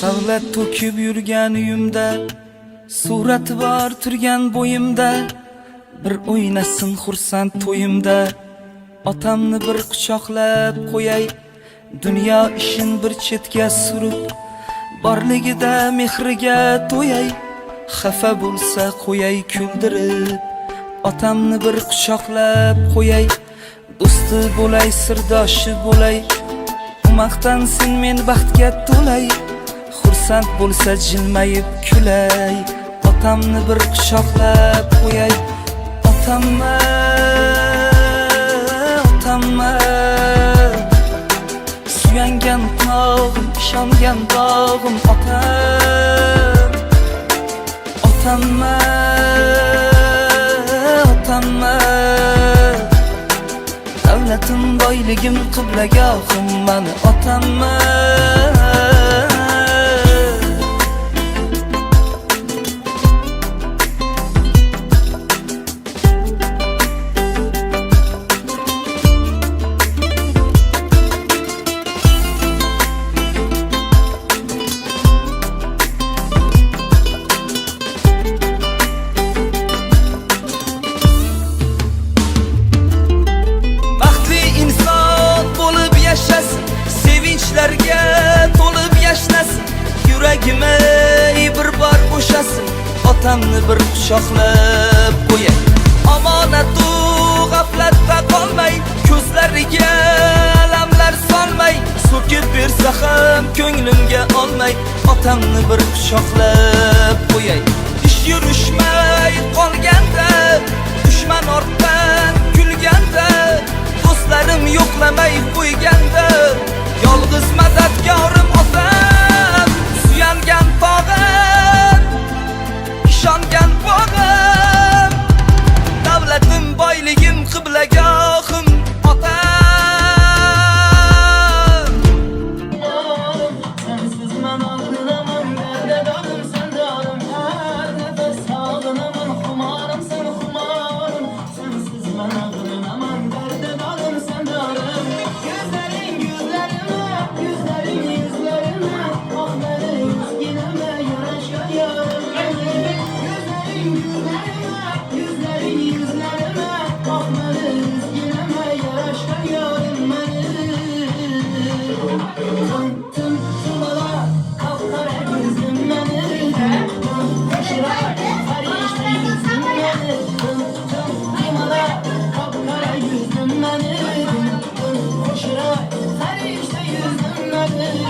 Savlat to'kib yurgan uyimda, surati bor turgan bo'yimda, bir o'ynasin xursand to'yimda. Otamni bir quchoqlab qo'yay, dunyo ishin bir chetga surib, borligida mehriga to'yay, xafa bo'lsa qo'yay kuldirib. Otamni bir quchoqlab qo'yay, do'sti bo'lay, sirdoshi bo'lay, maqtansin men baxtga to'lay, xursand bo'lsa jilmayib kulay. Otamni bir quchoqlab qo'yay, otamma, otamma, suyangan qulog'im, ishongan dog'im otam. Otamma, otamma, davlatim, boyligim, qiblagohim mani otamma. Sevinçlarga to'lib yashnasin, yuragime bir bor bo'shasin. Otamni bir quchoqlab qo'yay, omonatu g'aflatda qolmay, ko'zlariga alamlar solmay, so'kib bersa ham ko'nglimga olmay. Otamni bir quchoqlab qo'yay, ish yurishmay qolganda, dushman ortdan kulganda, do'stlarim yo'qlamay qo'yganda, yolg'iz madadkorim otam. Suyangan tog'im, ishongan bog'im, davlatim, boyligim, qiblagohim otam. Sensiz men ağlamam, derde dalım sen dalım, her nefes sağlanamam, xumarım sen xumarım. Sensiz men ağlamam, derde dalım sen dalım. Gözlerin gözlerime, yüzlerin yüzlerime, ah beni üzgüneme, yaraşa yarım beni. Gözlerin gözlerime, yüzlerin yüzlerime, ah beni üzgüneme, yaraşa yarım beni. Tım tım tımala, kapkara gözüm beni. Taşırar, farişte yüzüm beni. Tım tım tımala, kapkara gözüm beni. Taşırar, farişte yüzüm beni.